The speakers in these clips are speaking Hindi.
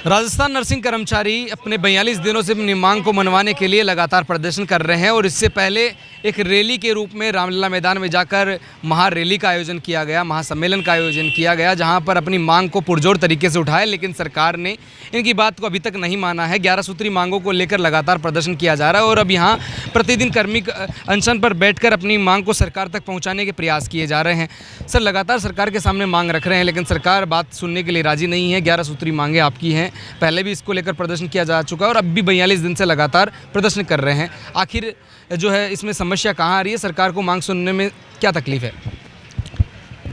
राजस्थान नर्सिंग कर्मचारी अपने 42 दिनों से अपनी मांग को मनवाने के लिए लगातार प्रदर्शन कर रहे हैं और इससे पहले एक रैली के रूप में रामलीला मैदान में जाकर महारैली का आयोजन किया गया, महासम्मेलन का आयोजन किया गया, जहां पर अपनी मांग को पुरजोर तरीके से उठाया, लेकिन सरकार ने इनकी बात को अभी तक नहीं माना है। 11 सूत्री मांगों को लेकर लगातार प्रदर्शन किया जा रहा है और अब यहाँ प्रतिदिन कर्मी अनशन पर बैठकर अपनी मांग को सरकार तक पहुँचाने के प्रयास किए जा रहे हैं। सर, लगातार सरकार के सामने मांग रख रहे हैं, लेकिन सरकार बात सुनने के लिए राजी नहीं है। 11 सूत्री मांगे आपकी हैं, पहले भी इसको लेकर प्रदर्शन किया जा चुका है और अब भी 42 दिन से लगातार प्रदर्शन कर रहे हैं। आखिर जो है इसमें समस्या कहाँ आ रही है? सरकार को मांग सुनने में क्या तकलीफ है?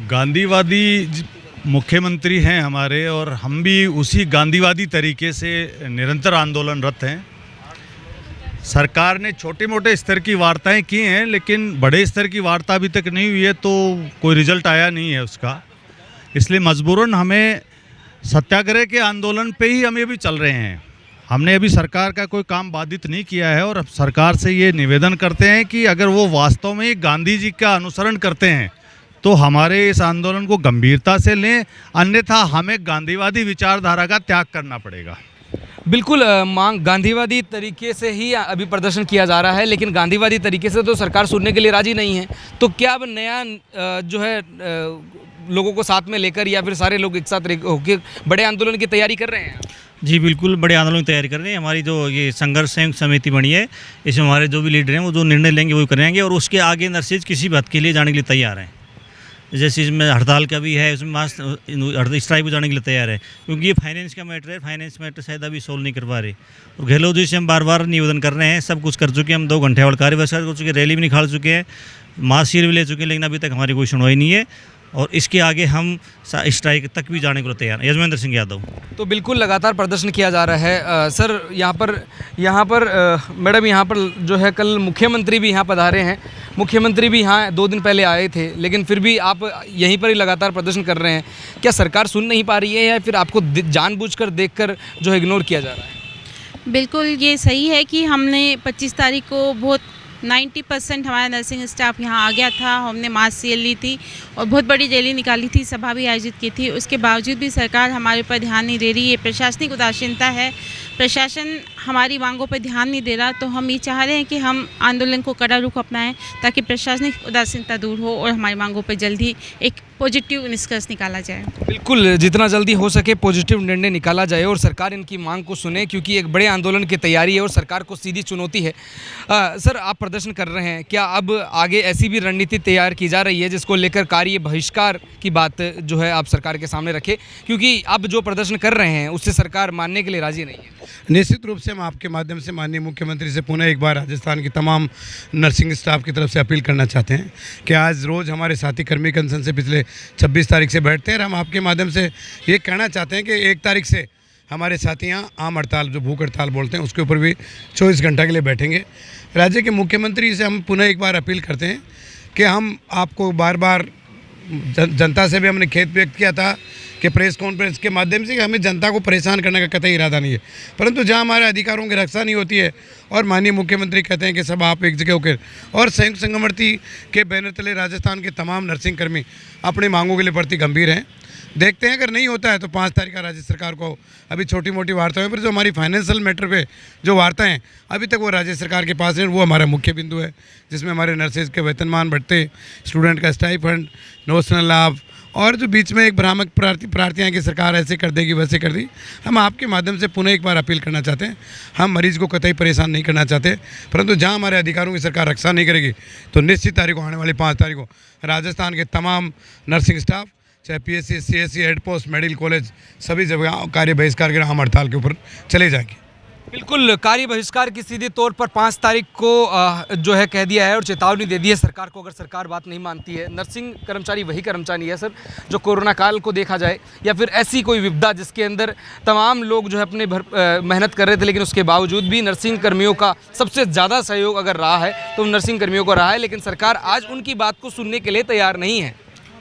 गांधीवादी मुख्यमंत्री हैं हमारे और हम भी उसी गांधीवादी तरीके से निरंतर आंदोलनरत हैं। सरकार ने छोटे मोटे स्तर की वार्ताएं की हैं, लेकिन बड़े स्तर की वार्ता अभी तक नहीं हुई है, तो कोई रिजल्ट आया नहीं है उसका। इसलिए मजबूरन हमें सत्याग्रह के आंदोलन पे ही हम ये भी चल रहे हैं। हमने अभी सरकार का कोई काम बाधित नहीं किया है और अब सरकार से ये निवेदन करते हैं कि अगर वो वास्तव में गांधी जी का अनुसरण करते हैं तो हमारे इस आंदोलन को गंभीरता से लें, अन्यथा हमें गांधीवादी विचारधारा का त्याग करना पड़ेगा। बिल्कुल, मांग गांधीवादी तरीके से ही अभी प्रदर्शन किया जा रहा है, लेकिन गांधीवादी तरीके से तो सरकार सुनने के लिए राजी नहीं है। तो क्या अब नया जो है लोगों को साथ में लेकर या फिर सारे लोग एक साथ होकर बड़े आंदोलन की तैयारी कर रहे हैं? जी बिल्कुल, बड़े आंदोलन की तैयारी कर रहे हैं। हमारी जो ये संघर्ष संयुक्त समिति बनी है, इसमें हमारे जो भी लीडर हैं वो जो निर्णय लेंगे वो करेंगे और उसके आगे नर्सेज किसी भी हद के लिए जाने के लिए तैयार हैं। जैसे इसमें हड़ताल का भी है, उसमें मास स्ट्राइक को जाने के लिए तैयार है, क्योंकि ये फाइनेंस का मैटर है। फाइनेंस मैटर शायद अभी सोल्व नहीं कर पा रहे और गहलोत जी से हम बार बार निवेदन कर रहे हैं। सब कुछ कर चुके हैं, हम 2 घंटे वाला कार्य बहिष्कार कर चुके हैं, रैली भी निकाल चुके हैं, मार्चशीट भी ले चुके हैं, लेकिन अभी तक हमारी कोई सुनवाई नहीं है और इसके आगे हम स्ट्राइक तक भी जाने को तैयार हैं। यजमेंद्र सिंह यादव। तो बिल्कुल लगातार प्रदर्शन किया जा रहा है। सर, यहाँ पर मैडम, यहाँ पर जो है कल मुख्यमंत्री भी यहाँ पधारे हैं। मुख्यमंत्री भी यहाँ 2 दिन पहले आए थे, लेकिन फिर भी आप यहीं पर ही लगातार प्रदर्शन कर रहे हैं। क्या सरकार सुन नहीं पा रही है या फिर आपको जानबूझकर देखकर जो है इग्नोर किया जा रहा है? बिल्कुल ये सही है कि हमने 25 तारीख को बहुत 90% हमारा नर्सिंग स्टाफ यहाँ आ गया था। हमने मास सेल ली थी और बहुत बड़ी रैली निकाली थी, सभा भी आयोजित की थी। उसके बावजूद भी सरकार हमारे ऊपर ध्यान नहीं दे रही है। प्रशासनिक उदासीनता है, प्रशासन हमारी मांगों पर ध्यान नहीं दे रहा। तो हम ये चाह रहे हैं कि हम आंदोलन को कड़ा रुख अपनाएं ताकि प्रशासनिक उदासीनता दूर हो और हमारी मांगों पर जल्दी एक पॉजिटिव निष्कर्ष निकाला जाए। बिल्कुल, जितना जल्दी हो सके पॉजिटिव निर्णय निकाला जाए और सरकार इनकी मांग को सुने, क्योंकि एक बड़े आंदोलन की तैयारी है और सरकार को सीधी चुनौती है। सर, आप प्रदर्शन कर रहे हैं, क्या अब आगे ऐसी भी रणनीति तैयार की जा रही है जिसको लेकर कार्य बहिष्कार की बात जो है आप सरकार के सामने रखें, क्योंकि अब जो प्रदर्शन कर रहे हैं उससे सरकार मानने के लिए राजी नहीं है? निश्चित रूप से हम आपके माध्यम से माननीय मुख्यमंत्री से पुनः एक बार राजस्थान की तमाम नर्सिंग स्टाफ की तरफ से अपील करना चाहते हैं कि आज रोज़ हमारे साथी कर्मी कंसन से पिछले 26 तारीख से बैठते हैं और हम आपके माध्यम से ये कहना चाहते हैं कि 1 तारीख से हमारे साथी यहाँ आम हड़ताल, जो भूख हड़ताल बोलते हैं, उसके ऊपर भी 24 घंटा के लिए बैठेंगे। राज्य के मुख्यमंत्री से हम पुनः एक बार अपील करते हैं कि हम आपको बार बार जनता से भी हमने खेद व्यक्त किया था कि प्रेस कॉन्फ्रेंस के माध्यम से कि हमें जनता को परेशान करने का कतई इरादा नहीं है, परंतु जहां हमारे अधिकारों की रक्षा नहीं होती है और माननीय मुख्यमंत्री कहते हैं कि सब आप एक जगह होकर, और संयुक्त संगमति के बैनर तले राजस्थान के तमाम नर्सिंग कर्मी अपनी मांगों के लिए प्रति गंभीर हैं। देखते हैं, अगर नहीं होता है तो 5 तारीख का राज्य सरकार को अभी छोटी मोटी वार्ताओं पर जो हमारी फाइनेंशियल मैटर पे जो वार्ताएं हैं अभी तक वो राज्य सरकार के पास है, वो हमारा मुख्य बिंदु है, जिसमें हमारे नर्सेज के वेतनमान बढ़ते, स्टूडेंट का स्टाइपेंड, नोशनल लाभ और जो बीच में एक भ्रामक प्रार्थियाँ की सरकार ऐसे कर देगी वैसे कर दी। हम आपके माध्यम से पुनः एक बार अपील करना चाहते हैं, हम मरीज़ को कतई परेशान नहीं करना चाहते, परंतु जहां हमारे अधिकारों की सरकार रक्षा नहीं करेगी तो निश्चित तारीख को, आने वाली 5 तारीख को राजस्थान के तमाम नर्सिंग स्टाफ, चाहे PSC, CSC, head post, medical college, सभी जगह कार्य बहिष्कार के आम हड़ताल के ऊपर चले जाएंगे। बिल्कुल, कार्य बहिष्कार की सीधे तौर पर 5 तारीख को जो है कह दिया है और चेतावनी दे दी है सरकार को, अगर सरकार बात नहीं मानती है। नर्सिंग कर्मचारी वही कर्मचारी है सर जो कोरोना काल को देखा जाए या फिर ऐसी कोई विपदा जिसके अंदर तमाम लोग जो है अपने मेहनत कर रहे थे, लेकिन उसके बावजूद भी नर्सिंग कर्मियों का सबसे ज़्यादा सहयोग अगर रहा है तो नर्सिंग कर्मियों को रहा है, लेकिन सरकार आज उनकी बात को सुनने के लिए तैयार नहीं है।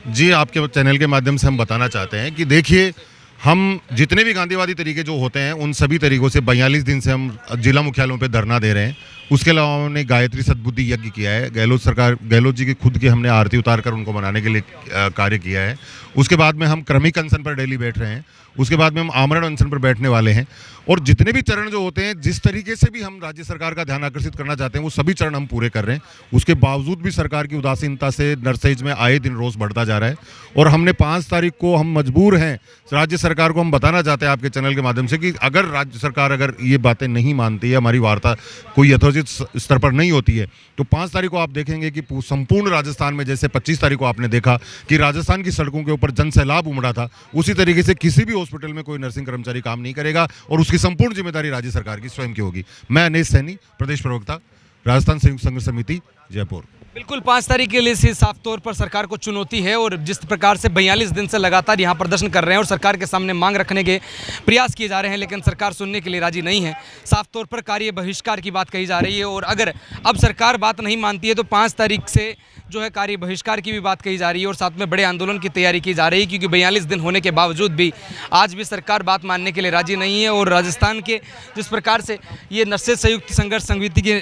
जी, आपके चैनल के माध्यम से हम बताना चाहते हैं कि देखिए, हम जितने भी गांधीवादी तरीके जो होते हैं उन सभी तरीकों से 42 दिन से हम जिला मुख्यालयों पे धरना दे रहे हैं उसके अलावा हमने गायत्री सद्बुद्धि यज्ञ किया है। गहलोत जी की खुद की हमने आरती उतार कर उनको मनाने के लिए कार्य किया है। उसके बाद में हम क्रमिक अनशन पर डेली बैठ रहे हैं। उसके बाद में हम आमरण अनशन पर बैठने वाले हैं। और जितने भी चरण जो होते हैं, जिस तरीके से भी हम राज्य सरकार का ध्यान आकर्षित करना चाहते हैं, वो सभी चरण हम पूरे कर रहे हैं। उसके बावजूद भी सरकार की उदासीनता से नरसैज में आए दिन रोज बढ़ता जा रहा है। और हमने 5 तारीख को हम मजबूर हैं, राज्य सरकार को हम बताना चाहते हैं आपके चैनल के माध्यम से कि अगर राज्य सरकार अगर ये बातें नहीं मानती है, हमारी वार्ता कोई यथोचित स्तर पर नहीं होती है, तो 5 तारीख को आप देखेंगे कि संपूर्ण राजस्थान में जैसे 25 तारीख को आपने देखा कि राजस्थान की सड़कों के ऊपर जन सैलाब उमड़ा था, उसी तरीके से किसी भी हॉस्पिटल में कोई नर्सिंग कर्मचारी काम नहीं करेगा और उसकी संपूर्ण जिम्मेदारी राज्य सरकार की स्वयं की होगी। मैं अनेश सैनी, प्रदेश प्रवक्ता, राजस्थान संयुक्त संघर्ष समिति, जयपुर। बिल्कुल 5 तारीख के लिए साफ तौर पर सरकार को चुनौती है और जिस प्रकार से 42 दिन से लगातार यहाँ प्रदर्शन कर रहे हैं और सरकार के सामने मांग रखने के प्रयास किए जा रहे हैं, लेकिन सरकार सुनने के लिए राजी नहीं है। साफ तौर पर कार्य बहिष्कार की बात कही जा रही है और अगर अब सरकार बात नहीं मानती है तो 5 तारीख से जो है कार्य बहिष्कार की भी बात कही जा रही है और साथ में बड़े आंदोलन की तैयारी की जा रही है, क्योंकि 42 दिन होने के बावजूद भी आज भी सरकार बात मानने के लिए राजी नहीं है। और राजस्थान के जिस प्रकार से ये नरसैज संयुक्त संघर्ष समिति के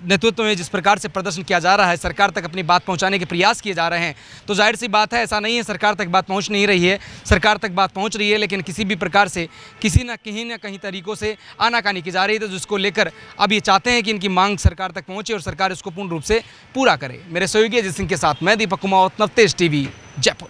नेतृत्व में जिस प्रकार से प्रदर्शन किया जा रहा है, सरकार तक अपनी बात पहुंचाने के प्रयास किए जा रहे हैं, तो जाहिर सी बात है ऐसा नहीं है सरकार तक बात पहुंच नहीं रही है। सरकार तक बात पहुंच रही है, लेकिन किसी भी प्रकार से किसी न कहीं तरीकों से आनाकानी की जा रही है, तो जिसको लेकर अब ये चाहते हैं कि इनकी मांग सरकार तक पहुंचे और सरकार इसको पूर्ण रूप से पूरा करे। मेरे सहयोगी अजय सिंह के साथ मैं दीपक कुमार, नवतेज टीवी, जयपुर।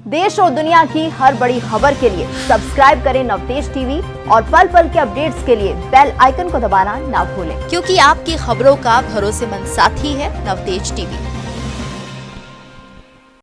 देश और दुनिया की हर बड़ी खबर के लिए सब्सक्राइब करें नवतेज टीवी और पल पल के अपडेट्स के लिए बेल आइकन को दबाना ना भूलें, क्योंकि आपकी खबरों का भरोसेमंद साथी है नवतेज टीवी।